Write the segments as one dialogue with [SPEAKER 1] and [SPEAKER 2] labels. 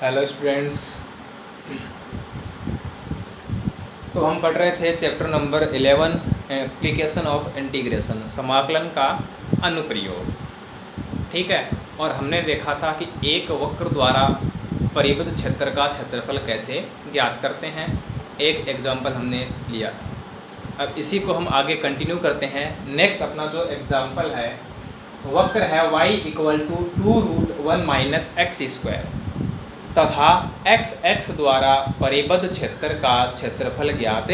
[SPEAKER 1] Hello students. तो हम पढ़ रहे थे chapter number 11 application of integration, समाकलन का अनुप्रयोग। ठीक है। और हमने देखा था कि एक वक्र द्वारा परिबद्ध क्षेत्र का क्षेत्रफल कैसे ज्ञात करते हैं। एक एग्जाम्पल हमने लिया था। अब इसी को हम आगे कंटिन्यू करते हैं। नेक्स्ट अपना जो एग्जाम्पल है, वक्र है y = 2√1 - x² तथा x द्वारा परिबद्ध क्षेत्र का क्षेत्रफल ज्ञात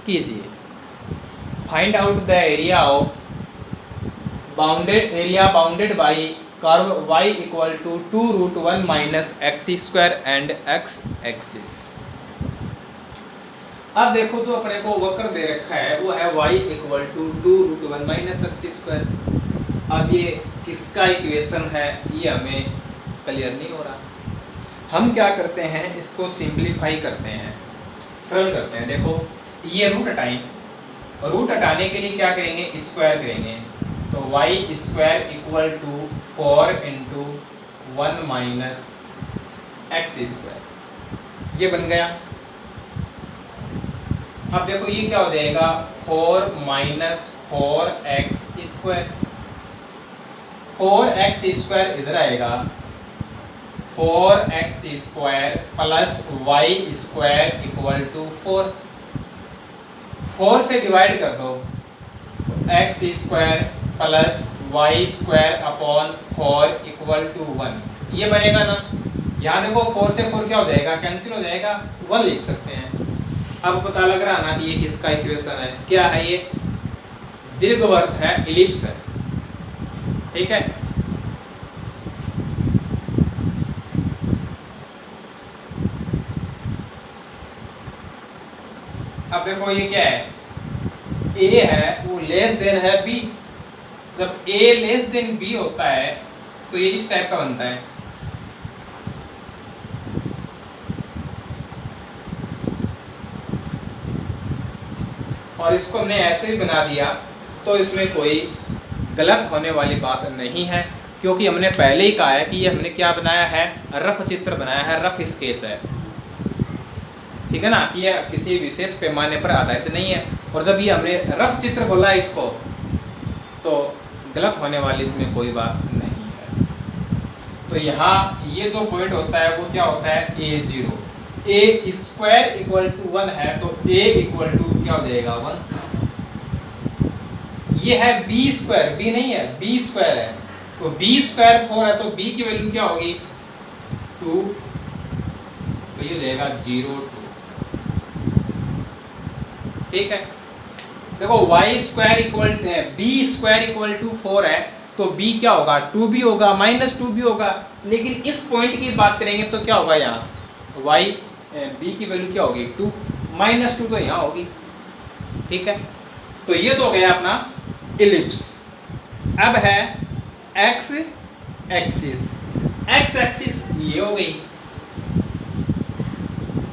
[SPEAKER 1] कीजिए। Find out the area of bounded by curve y = 2√1 - x² and x axis. अब देखो, जो अपने को वक्र दे रखा है वो है y = 2√1 - x²। अब ये किसका इक्वेशन है ये हमें क्लियर नहीं हो रहा। हम क्या करते हैं, इसको सिंपलीफाई करते हैं, सरल करते हैं। देखो, ये रूट हटाएं। रूट हटाने के लिए क्या करेंगे, स्क्वायर करेंगे। तो y² = 4 × 1 - x², ये बन गया। अब देखो ये क्या हो जाएगा, 4 - 4x²। 4x² इधर आएगा, 4x² + y² = 4। 4 से डिवाइड कर दो, तो x² + y²/4 = 1, ये बनेगा ना। यहाँ देखो 4 से 4 क्या हो जाएगा, कैंसिल हो जाएगा, 1 लिख सकते हैं। अब पता लग रहा ना कि ये किसका इक्वेशन है। क्या है ये, दीर्घवृत्त है, इलिप्स है। ठीक है। अब देखो ये क्या है, a है वो लेस देन है b। जब a लेस देन b होता है तो ये इस टाइप का बनता है। और इसको हमने ऐसे ही बना दिया तो इसमें कोई गलत होने वाली बात नहीं है, क्योंकि हमने पहले ही कहा है कि ये हमने क्या बनाया है, रफ चित्र बनाया है, रफ स्केच है। ठीक है ना, कि यह किसी विशेष पैमाने पर आधारित नहीं है। और जब ये हमने रफ चित्र बोला है इसको, तो गलत होने वाली इसमें कोई बात नहीं है। तो यहाँ ये जो पॉइंट होता है वो क्या होता है, a0। a² = 1 है तो a = क्या हो जाएगा, 1। ये है b², b नहीं है, b² है। तो b² 4 है तो b की वैल्यू क्या होगी, 2। तो ये जाएगा 0, 2। ठीक है। देखो b² = 4 है तो b क्या होगा, 2b होगा, -2 भी होगा। लेकिन इस पॉइंट की बात करेंगे तो क्या होगा, यहाँ b की वैल्यू क्या होगी, 2, -2 तो यहाँ होगी। ठीक है। तो ये तो हो गया अपना इलिप्स। अब है x एक्सिस। x एक्सिस ये हो गई।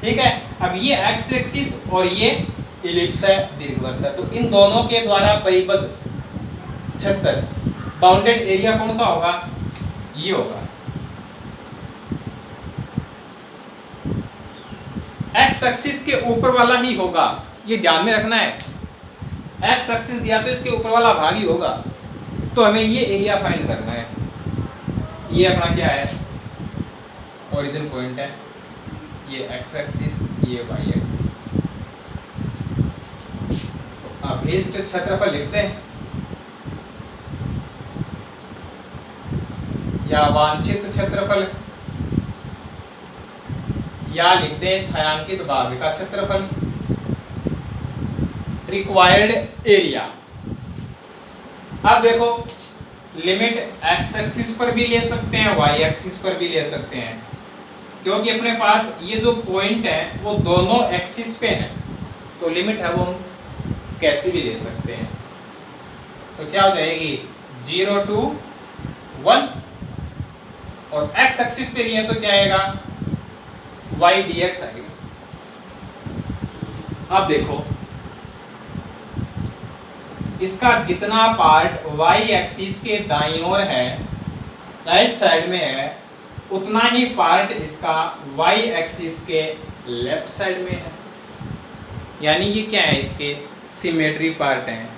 [SPEAKER 1] ठीक है। अब ये x एक्सिस और ये इलिप्स है, दीर्घवृत्त है। तो इन दोनों के द्वारा परिबद्ध क्षेत्र, बाउंडेड एरिया कौन सा होगा, ये होगा। x एक्सिस के ऊपर वाला ही होगा, ये ध्यान में रखना है। x एक्सिस दिया तो इसके ऊपर वाला भाग ही होगा। तो हमें ये एरिया फाइंड करना है। ये अपना क्या है, ओरिजिन पॉइंट है। ये x एक्सिस, ये y एक्सिस। तो अभीष्ट क्षेत्रफल लिखते हैं या वांछित क्षेत्रफल, या लिखते हैं छायांकित भाग का क्षेत्रफल, रिक्वायर्ड एरिया। अब देखो, लिमिट x एक्सिस पर भी ले सकते हैं, y एक्सिस पर भी ले सकते हैं, क्योंकि अपने पास ये जो पॉइंट है वो दोनों एक्सिस पे है। तो लिमिट है वो हम कैसे भी ले सकते हैं। तो क्या हो जाएगी, 0 to 1। और x एक्सिस पे लिए तो क्या आएगा, y dx आएगा। अब देखो, इसका जितना पार्ट y एक्सिस के दाईं ओर है, राइट साइड में है, उतना ही पार्ट इसका वाई एक्सिस के लेफ्ट साइड में है, यानी ये क्या है, इसके सिमेट्री पार्ट हैं।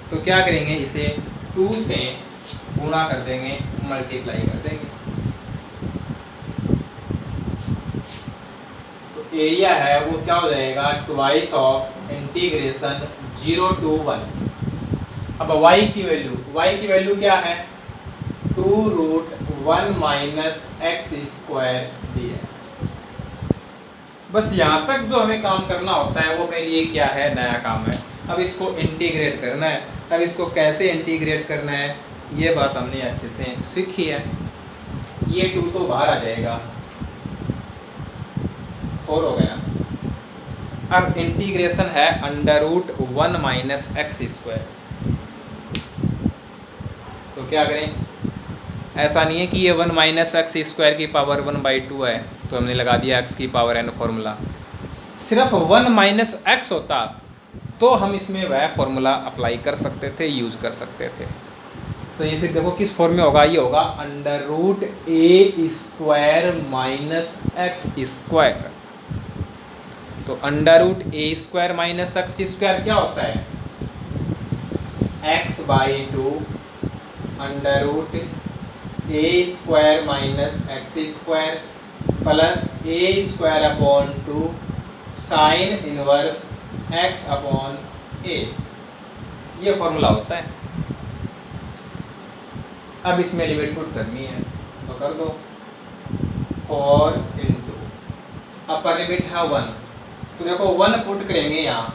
[SPEAKER 1] तो क्या करेंगे, इसे 2 से गुणा कर देंगे, मल्टीप्लाई कर देंगे। तो एरिया है वो क्या हो जाएगा, ट्वाइस ऑफ इंटीग्रेशन 0 to 1। अब y की वैल्यू क्या है, 2√1 माइनस एक्स स्क्वायर dx। बस यहाँ तक जो हमें काम करना होता है वो अपने लिए क्या है, नया काम है। अब इसको इंटीग्रेट करना है। अब इसको कैसे इंटीग्रेट करना है, ये बात हमने अच्छे से सीखी है। ये 2 तो बाहर आ जाएगा, 4 हो गया। अब इंटीग्रेशन है √1 माइनस एक्स स्क्वायर। तो क्या करें, ऐसा नहीं है कि ये 1 माइनस एक्स स्क्वायर की पावर 1/2 है, तो हमने लगा दिया x की पावर n फॉर्मूला। सिर्फ 1 माइनस एक्स होता तो हम इसमें वह फॉर्मूला अप्लाई कर सकते थे, यूज कर सकते थे। तो ये फिर देखो किस फॉर्म में होगा, ये होगा √a² माइनस एक्स स्क्वायर। तो √a² माइनस एक्स स्क्वायर क्या होता है, x/2 √a² minus X square plus a²/2 sine inverse x/a। ये फॉर्मूला होता है। अब इसमें लिमिट पुट करनी है तो कर दो, 4 इंटू अपर लिमिट है 1। तो देखो 1 पुट करेंगे यहाँ,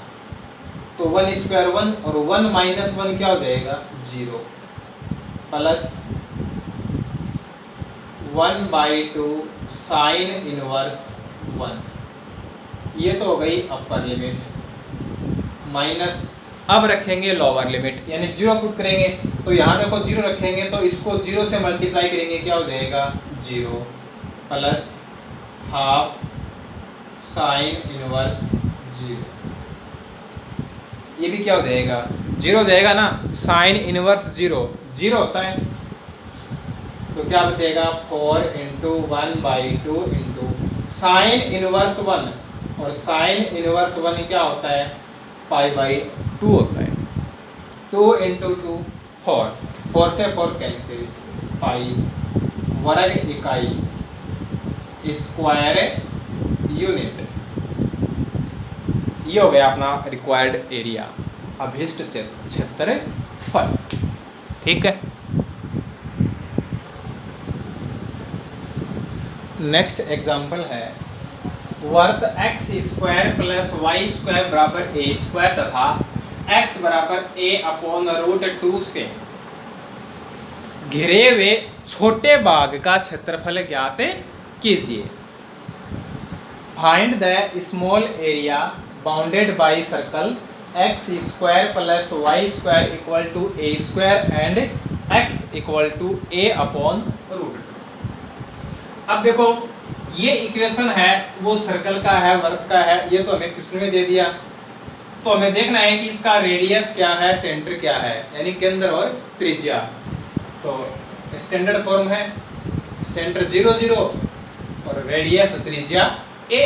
[SPEAKER 1] तो 1² 1 और 1 माइनस 1 क्या हो जाएगा, 0 प्लस 1/2 साइन इनवर्स 1। ये तो हो गई अपर लिमिट माइनस। अब रखेंगे लोअर लिमिट, यानी 0 पुट करेंगे तो यहाँ देखो 0 रखेंगे तो इसको 0 से मल्टीप्लाई करेंगे, क्या हो जाएगा, 0 प्लस हाफ साइन इनवर्स 0। ये भी क्या हो जाएगा, 0 हो जाएगा ना, साइन इनवर्स 0 होता है। तो क्या बचेगा, 4 इंटू 1/2 इंटू साइन इनवर्स 1, और साइन इनवर्स 1 क्या होता है, π/2 होता है। 2 इंटू 2 4 से 4 कैंसिल, पाई वर्ग इकाई स्क्वायर यूनिट। ये हो गया अपना रिक्वायर्ड एरिया, अभीष्ट क्षेत्रफल। ठीक है। नेक्स्ट एग्जाम्पल है, वर्त x² प्लस y² बराबर a² तथा x बराबर a/√2 के घिरे हुए छोटे बाग का क्षेत्रफल ज्ञात कीजिए। Find the small area bounded by circle x² plus y² equal to a² and x equal to a/√2। अब देखो ये इक्वेशन है वो सर्कल का है, वर्ग का है, ये तो हमें क्वेश्चन में दे दिया। तो हमें देखना है कि इसका रेडियस क्या है, सेंटर क्या है, यानी केंद्र और त्रिज्या। तो स्टैंडर्ड फॉर्म है सेंटर 0 0 और रेडियस त्रिज्या a।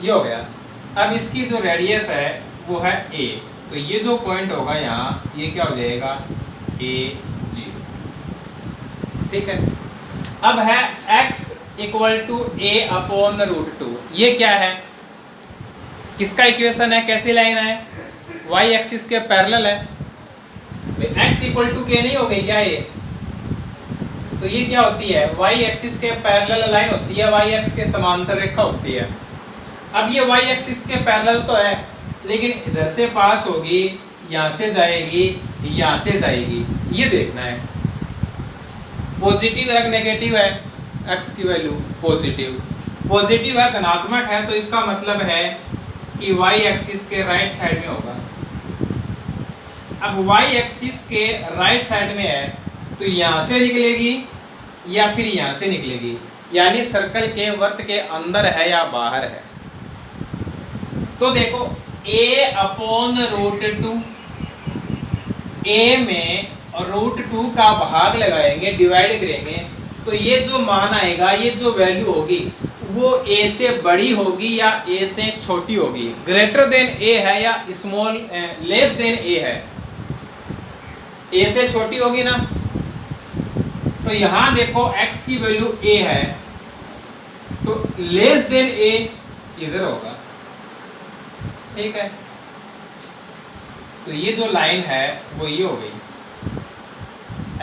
[SPEAKER 1] ये हो गया। अब इसकी जो रेडियस है वो है a, तो ये जो पॉइंट होगा यहाँ, ये क्या हो जाएगा, a0। ठीक है। अब है x इक्वल टू a/√2। ये क्या है, किसका इक्वेशन है, कैसी लाइन है, y एक्सिस के पैरेलल है। x इक्वल टू k नहीं हो गई क्या ये, तो ये क्या होती है, y एक्सिस के पैरेलल लाइन होती है, y एक्सिस के समांतर रेखा होती है। अब ये y एक्सिस के पैरेलल तो है, लेकिन इधर से पास होगी, यहाँ से जाएगी, यहाँ से जाएगी, ये देखना है। पॉजिटिव है नेगेटिव है, x की वैल्यू पॉजिटिव है, धनात्मक है, तो इसका मतलब है कि y एक्सिस के राइट साइड में होगा। अब y एक्सिस के राइट साइड में है तो यहाँ से निकलेगी या फिर यहाँ से निकलेगी, यानी सर्कल के वर्त के अंदर है या बाहर है। तो देखो a/√2, a में √2 का भाग लगाएंगे, डिवाइड करेंगे, तो ये जो मान आएगा, ये जो वैल्यू होगी वो a से बड़ी होगी या a से छोटी होगी, ग्रेटर देन a है या स्मॉल लेस देन a है, a से छोटी होगी ना। तो यहां देखो x की वैल्यू a है, तो लेस देन a इधर होगा, ठीक है। तो ये जो लाइन है वो ये हो गई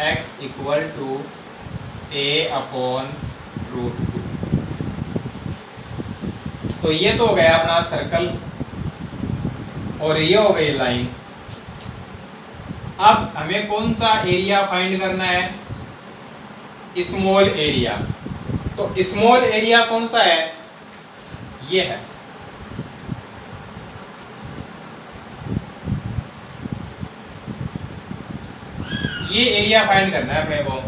[SPEAKER 1] x = a/√2। तो ये तो हो गया अपना सर्कल और ये हो गई लाइन। अब हमें कौन सा एरिया फाइंड करना है, स्मॉल एरिया। तो स्मॉल एरिया कौन सा है, ये है। ये एरिया फाइंड करना है अपने को।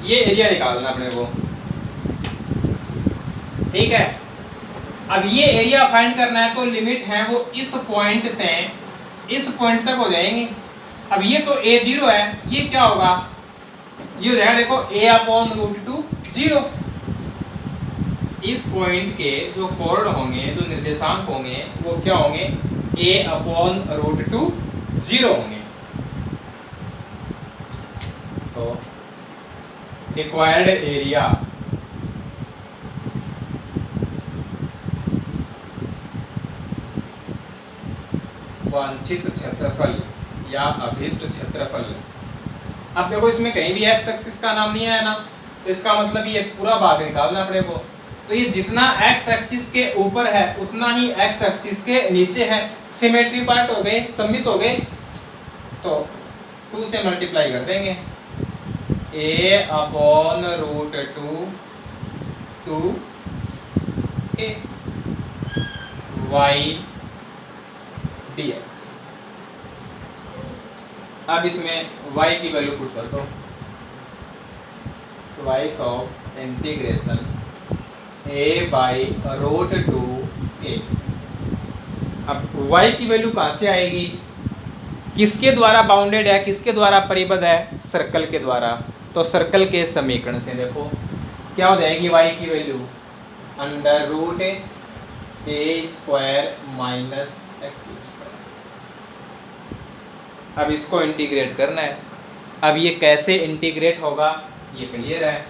[SPEAKER 1] ये एरिया निकालना अपने को, ठीक है। अब ये एरिया फाइंड करना है तो लिमिट है वो इस पॉइंट से इस पॉइंट तक हो जाएंगी। अब ये तो a0 है, ये क्या होगा, ये हो जाएगा देखो a/√2 0। इस पॉइंट के जो कोण होंगे, जो निर्देशांक होंगे वो क्या होंगे, a/√2 0 होंगे। तो रिक्वायर्ड एरिया वांछित क्षेत्रफल या अभीष्ट क्षेत्रफल। अब देखो इसमें कहीं भी एक्स एक्सिस का नाम नहीं आया ना, तो इसका मतलब ये पूरा भाग निकालना अपने को। तो ये जितना एक्स एक्सिस के ऊपर है उतना ही एक्स एक्सिस के नीचे है, सिमेट्री पार्ट हो गए, सममित हो गए। तो 2 से मल्टीप्लाई कर देंगे, a/√2 2a y dx। अब इसमें y की वैल्यू पुट कर दो, ट्वाइस ऑफ इंटीग्रेशन a/√2a। अब y की वैल्यू कहाँ से आएगी, किसके द्वारा बाउंडेड है, किसके द्वारा परिबद्ध है, सर्कल के द्वारा। तो सर्कल के समीकरण से देखो क्या हो जाएगी y की वैल्यू, √a² - x²। अब इसको इंटीग्रेट करना है। अब ये कैसे इंटीग्रेट होगा ये क्लियर है,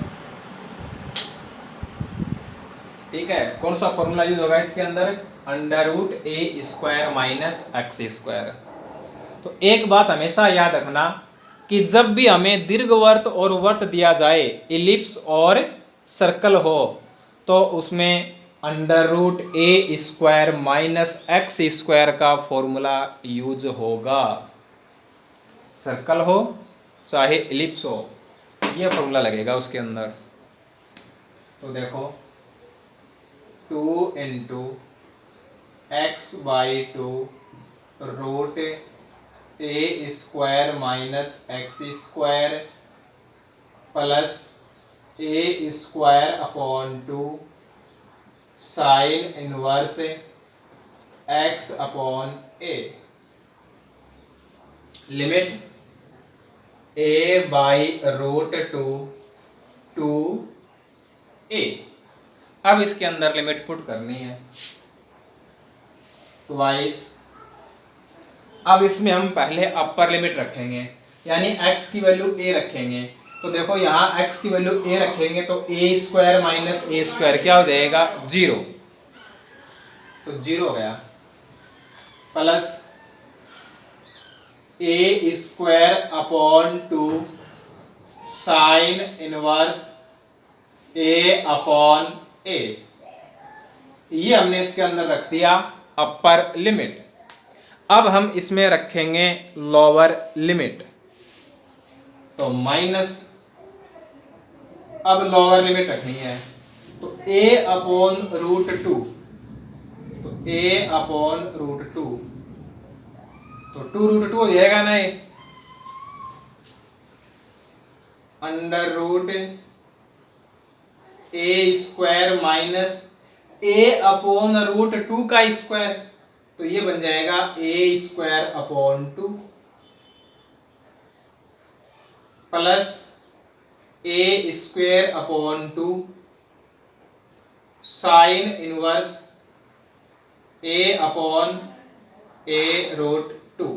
[SPEAKER 1] ठीक है। कौन सा फॉर्मूला यूज होगा इसके अंदर, √a² - x²। तो एक बात हमेशा याद रखना कि जब भी हमें दीर्घवृत्त और वर्त दिया जाए, इलिप्स और सर्कल हो, तो उसमें √a² - x² का फॉर्मूला यूज होगा। सर्कल हो चाहे इलिप्स हो, ये फॉर्मूला लगेगा उसके अंदर। तो देखो 2 × x/2 √a² - x² plus a²/2 sine inverse x/a। Limit a/√2 2a। अब इसके अंदर लिमिट पुट करनी है, ट्वाइस। अब इसमें हम पहले अपर लिमिट रखेंगे, यानी x की वैल्यू a रखेंगे। तो देखो यहाँ x की वैल्यू a रखेंगे तो a² - a² क्या हो जाएगा, 0। तो 0 हो गया, plus a²/2 sine inverse a/a। ये हमने इसके अंदर रख दिया अपर लिमिट। अब हम इसमें रखेंगे लोअर लिमिट, तो माइनस। अब लोअर लिमिट रखनी है तो a/√2 ए अपॉन रूट टू, तो 2√2 हो जाएगा ना ये, अंडर रूट ए स्क्वायर माइनस ए अपॉन रूट टू का स्क्वायर, तो ये बन जाएगा A square upon 2 plus A square upon 2 sine inverse A upon A root 2।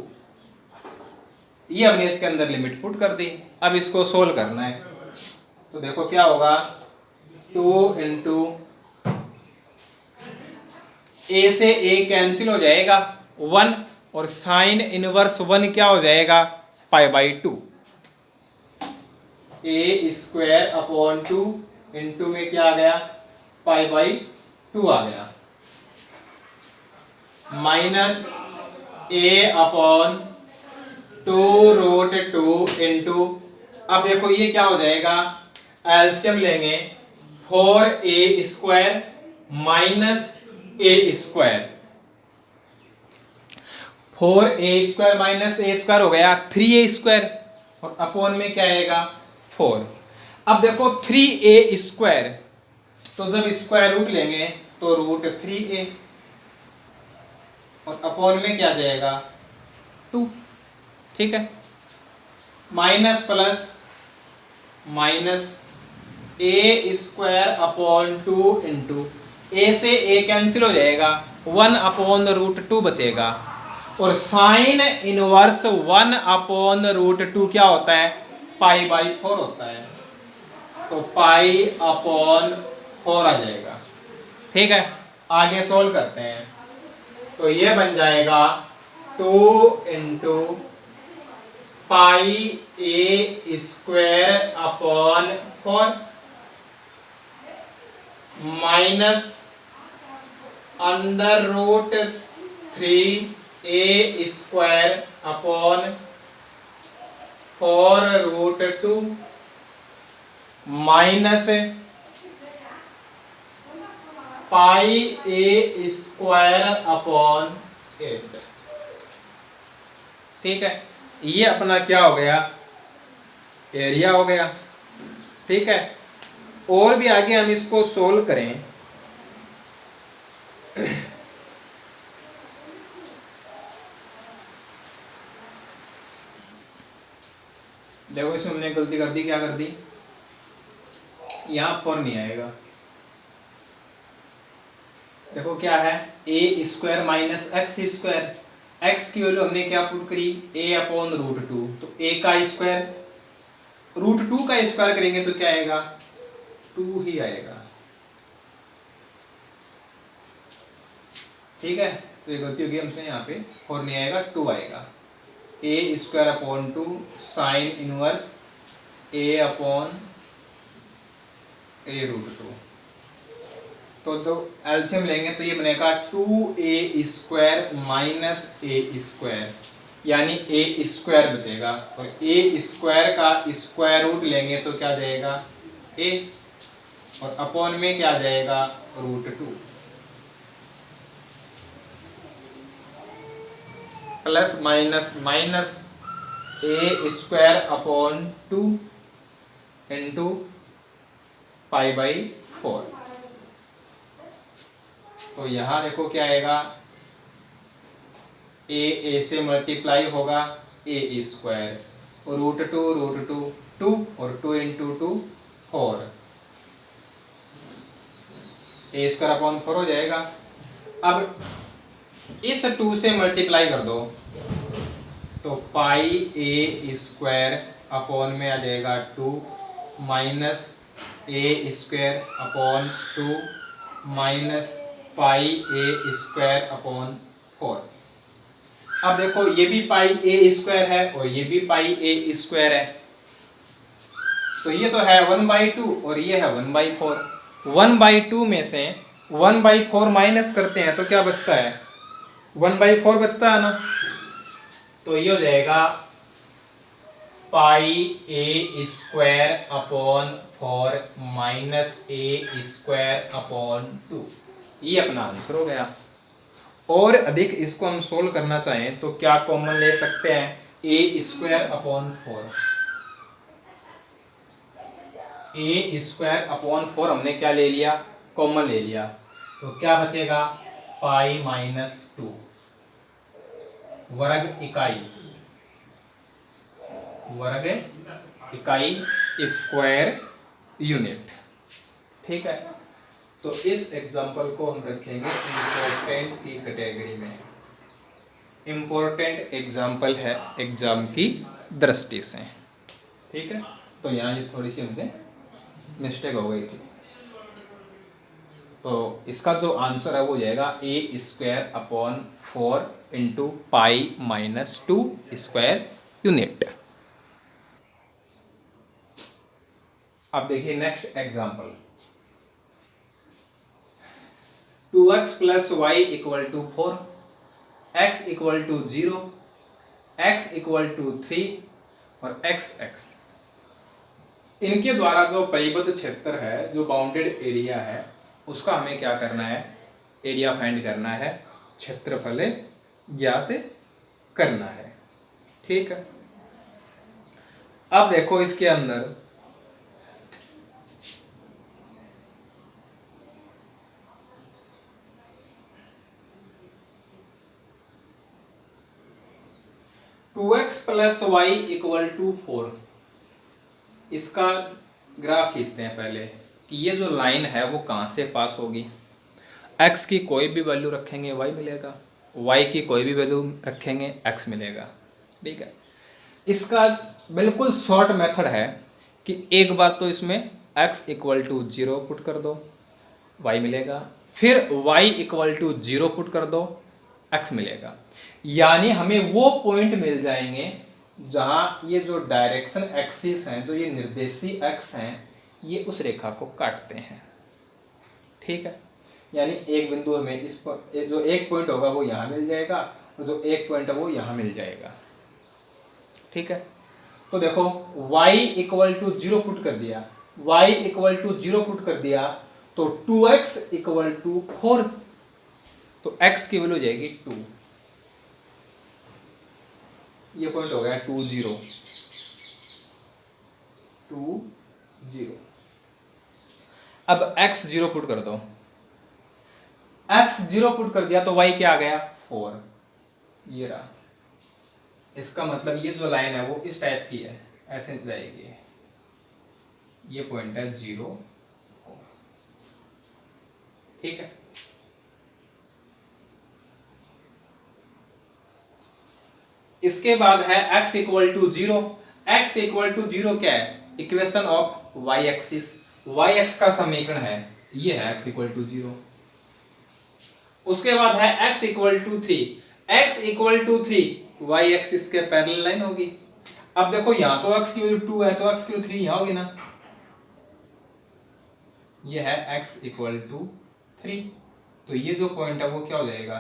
[SPEAKER 1] ये हमने इसके अंदर लिमिट पुट कर दी। अब इसको सोल्व करना है, तो देखो क्या होगा, 2 इंटू ए से ए कैंसिल हो जाएगा 1, और साइन इनवर्स 1 क्या हो जाएगा, π/2, ए स्क्वायर अपॉन 2 इंटू में क्या आ गया, π/2 आ गया, माइनस ए अपॉन 2√2 इंटू, अब देखो ये क्या हो जाएगा, एलसीएम लेंगे, 4a square minus A square, 4a square minus A square हो गया 3a स्क्वायर, और अपॉन में क्या आएगा 4। अब देखो 3a स्क्वायर, तो जब स्क्वायर रूट लेंगे तो रूट 3a, और अपॉन में क्या जाएगा 2, ठीक है, minus plus minus A square upon 2 into, ए से ए कैंसिल हो जाएगा, 1 अपॉन रूट 2 बचेगा, और साइन इनवर्स 1 अपॉन रूट 2 क्या होता है, π/4 होता है, तो π/4 आ जाएगा, ठीक है। आगे सोल्व करते हैं, तो ये बन जाएगा 2 into πa square upon 4 minus under root 3a square upon 4√2 minus πa square upon 8, ठीक है। ये अपना क्या हो गया, एरिया हो गया, ठीक है। और भी आगे हम इसको सोल्व करें, देखो इसमें हमने गलती कर दी, क्या कर दी, यहां पर नहीं आएगा, देखो क्या है, A square minus X square, X की वैल्यू हमने क्या पुट करी, ए अपॉन रूट 2, तो ए का स्क्वायर, रूट 2 का स्क्वायर करेंगे तो क्या आएगा, 2 ही आएगा, ठीक है। तो ये गलती होगी हमसे, यहाँ पे 4 नहीं आएगा, 2 आएगा, ए स्क्वायर अपॉन 2 साइन इनवर्स ए अपॉन ए रूट 2, तो दो एलसीएम लेंगे तो ये बनेगा 2a square minus A square, यानी ए स्क्वायर बचेगा, और ए स्क्वायर का स्क्वायर रूट लेंगे तो क्या जाएगा a, और अपॉन में क्या जाएगा root 2, plus minus minus A square upon 2 into π/4, तो यहां देखो क्या आएगा, ए से मल्टीप्लाई होगा ए स्क्वायर, और रूट टू 2, और 2 इंटू 2 4, ए स्क्वायर अपॉन 4 हो जाएगा। अब इस 2 से मल्टीप्लाई कर दो तो πa स्क्वायर अपॉन में आ जाएगा 2 minus A square upon 2 minus πa square upon 4। अब देखो ये भी πa स्क्वायर है और ये भी πa स्क्वायर है, तो ये तो है 1/2 और ये है 1/4। 1/2 में से 1/4 माइनस करते हैं तो क्या बचता है, 1/4 बचता है ना, तो ये हो जाएगा πa square upon 4 minus a square upon 2। ये अपना आंसर हो गया। और अधिक इसको हम सोल्व करना चाहें तो क्या कॉमन ले सकते हैं, ए स्क्वायर अपॉन 4। ए स्क्वायर अपॉन 4 हमने क्या ले लिया, कॉमन ले लिया, तो क्या बचेगा, पाई माइनस 2 वर्ग इकाई, वर्ग इकाई स्क्वायर यूनिट। ठीक है, तो इस एग्जांपल को हम रखेंगे इम्पोर्टेंट की कैटेगरी में। इम्पोर्टेंट एग्जांपल है एग्जाम की दृष्टि से। ठीक है, तो यहाँ ये थोड़ी सी हमसे मिस्टेक हो गई थी। तो इसका जो आंसर है वो जाएगा A square upon 4 into pi minus 2 square unit. अब देखिए next example, 2x plus Y equal to 4, x equal to 0, x equal to 3 और x। इनके द्वारा जो परिबद्ध क्षेत्र है, जो बाउंडेड एरिया है, उसका हमें क्या करना है, एरिया फाइंड करना है, क्षेत्रफल ज्ञात करना है। ठीक है, अब देखो इसके अंदर two x plus Y equal to 4, इसका ग्राफ खींचते हैं पहले कि ये जो लाइन है वो कहाँ से पास होगी। x की कोई भी वैल्यू रखेंगे y मिलेगा, y की कोई भी वैल्यू रखेंगे x मिलेगा। ठीक है, इसका बिल्कुल शॉर्ट मेथड है कि एक बार तो इसमें x इक्वल टू 0 पुट कर दो, y मिलेगा, फिर y इक्वल टू 0 पुट कर दो, x मिलेगा। यानी हमें वो पॉइंट मिल जाएंगे जहां ये जो डायरेक्शन एक्सिस हैं, जो ये निर्देशी अक्ष हैं, ये उस रेखा को काटते हैं। ठीक है, यानी एक बिंदु हमें इस पर, जो एक पॉइंट होगा वो यहाँ मिल जाएगा और जो एक पॉइंट है वो यहाँ मिल जाएगा। ठीक है, तो देखो y इक्वल टू 0 पुट कर दिया, y इक्वल टू 0 पुट कर दिया तो 2x इक्वल टू 4, तो x की वैल्यू जाएगी 2, ये पॉइंट हो गया 2 0 2 0। अब x 0 पुट कर दो, x 0 पुट कर दिया तो y क्या आ गया 4, ये रहा। इसका मतलब ये जो लाइन है वो इस टाइप की है, ऐसे जाएगी, ये पॉइंट है 0। ठीक है, इसके बाद है x equal to 0। x equal to 0 क्या है, equation of y axis, y axis का समीकरण है, ये है x इक्वल टू 0। उसके बाद है x equal to 3, x equal to 3 y axis के पैरेलल लाइन होगी। अब देखो यहाँ तो x की वैल्यू 2 है तो x की वैल्यू 3 यहाँ होगी ना, ये है x इक्वल टू 3, तो ये जो पॉइंट है वो क्या हो जाएगा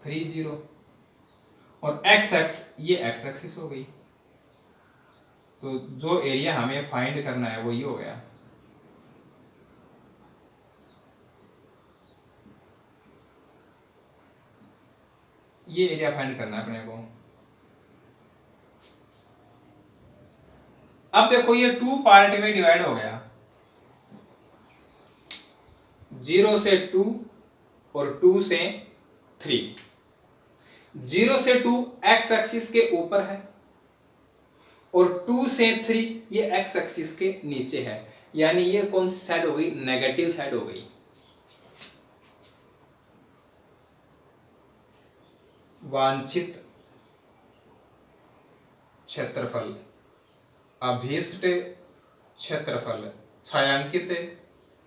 [SPEAKER 1] 3 0, और x एक्स, ये x एक्सिस हो गई। तो जो एरिया हमें फाइंड करना है वो ये हो गया। ये एरिया फाइंड करना है अपने को। अब देखो ये 2 पार्ट में डिवाइड हो गया, 0 से 2 और 2 से 3। 0 से 2 x एक्सिस के ऊपर है और 2 से 3 ये x एक्सिस के नीचे है, यानी ये कौन सी साइड हो गई, नेगेटिव साइड हो गई। वांछित क्षेत्रफल, अभीष्ट क्षेत्रफल, छायांकित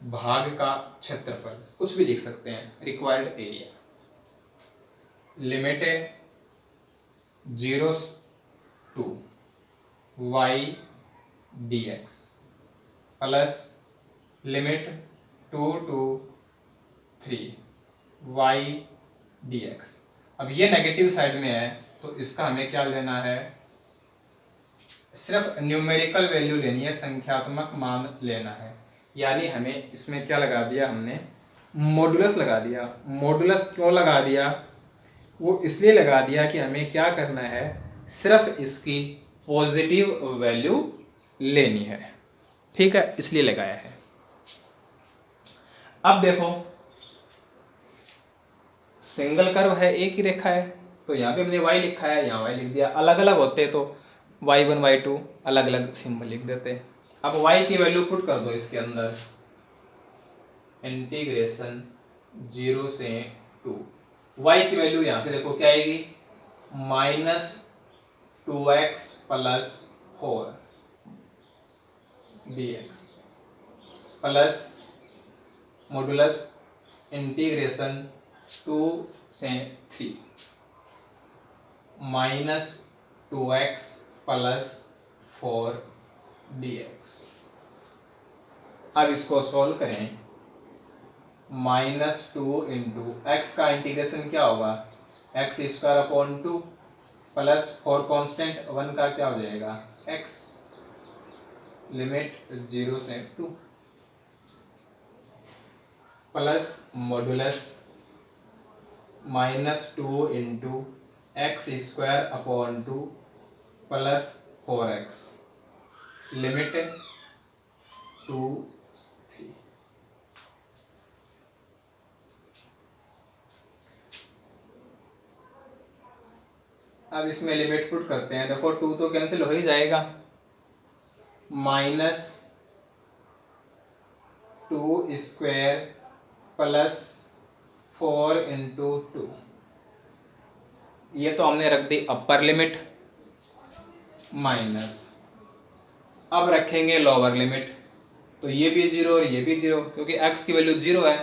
[SPEAKER 1] भाग का क्षेत्रफल, कुछ भी लिख सकते हैं, required area. Limit 0 to y dx plus limit 2 to 3 y dx। अब ये नेगेटिव साइड में है तो इसका हमें क्या लेना है, सिर्फ न्यूमेरिकल वैल्यू लेनी है, संख्यात्मक मान लेना है। यानी हमें इसमें क्या लगा दिया, हमने मॉडुलस लगा दिया। मॉडुलस क्यों लगा दिया, वो इसलिए लगा दिया कि हमें क्या करना है, सिर्फ इसकी पॉजिटिव वैल्यू लेनी है। ठीक है, इसलिए लगाया है। अब देखो सिंगल कर्व है, एक ही रेखा है, तो यहाँ पे हमने y लिखा है, यहाँ y लिख दिया। अलग अलग होते तो y1 y2 अलग अलग सिंबल लिख देते। अब y की वैल्यू पुट कर दो इसके अंदर, इंटीग्रेशन 0 से 2। y की वैल्यू यहाँ से देखो क्या आएगी, -2x plus 4 dx plus modulus integration 2 से 3 -2x प्लस 4 dx। अब इसको सॉल्व करें, -2 इंटू एक्स का इंटीग्रेशन क्या होगा, x square upon 2 plus 4 constant 1 का क्या हो जाएगा x, लिमिट 0 से 2 plus modulus -2 into x square upon 2 plus 4x, limit 2 3। अब इसमें लिमिट पुट करते हैं, देखो 2 तो कैंसिल हो ही जाएगा, -2 स्क्वायर प्लस 4 इंटू 2, ये तो हमने रख दी अपर लिमिट, माइनस। अब रखेंगे लोअर लिमिट, तो ये भी 0 और ये भी 0, क्योंकि x की वैल्यू 0 है,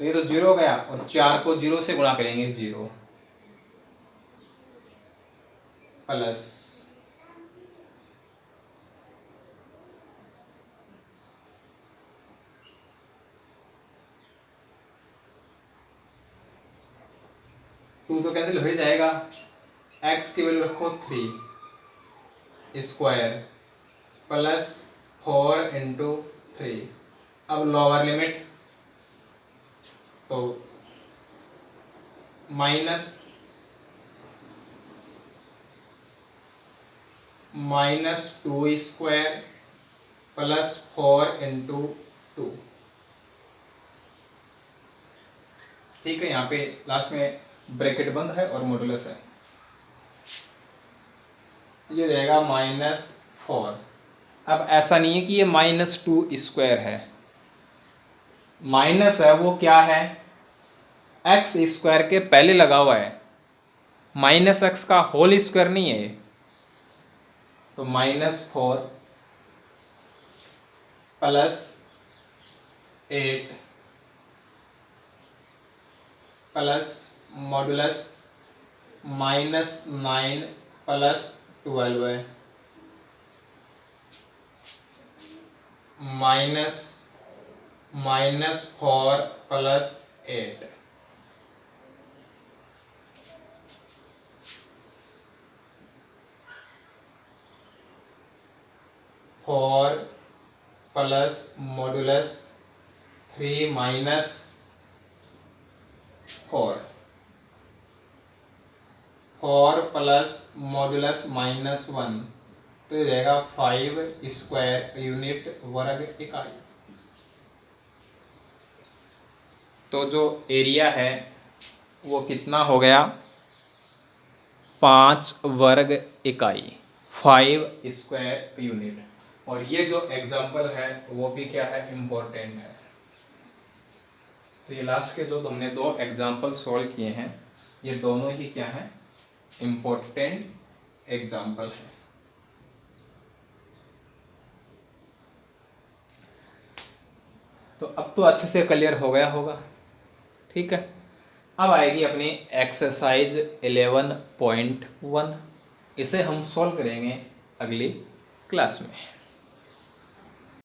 [SPEAKER 1] तो ये तो 0 हो गया, और 4 को 0 से गुणा करेंगे 0 प्लस टू तो कैंसिल हो ही जाएगा, x की वैल्यू रखो 3 स्क्वायर प्लस 4 इंटू 3। अब लोअर लिमिट, तो -2 स्क्वायर प्लस 4 इंटू 2। ठीक है, यहाँ पे लास्ट में ब्रैकेट बंद है और मॉडुलस है, ये रहेगा -4। अब ऐसा नहीं है कि ये -2 स्क्वायर है, माइनस है वो क्या है, एक्स स्क्वायर के पहले लगा हुआ है, -x का होल स्क्वायर नहीं है, तो -4 प्लस 8 प्लस मॉडुलस -9 प्लस 12 है, -4 plus 8। Four plus modulus 3 minus 4 plus modulus -1, तो ये रहेगा 5 स्क्वायर यूनिट वर्ग इकाई। तो जो एरिया है वो कितना हो गया, 5 वर्ग इकाई, 5 स्क्वायर यूनिट। और ये जो एग्जाम्पल है वो भी क्या है, इम्पोर्टेंट है। तो ये लास्ट के जो हमने 2 एग्जाम्पल सॉल्व किए हैं, ये दोनों ही क्या है, इम्पोर्टेंट एग्जाम्पल है। तो अब तो अच्छे से क्लियर हो गया होगा। ठीक है, अब आएगी अपनी एक्सरसाइज 11.1, इसे हम सॉल्व करेंगे अगली क्लास में।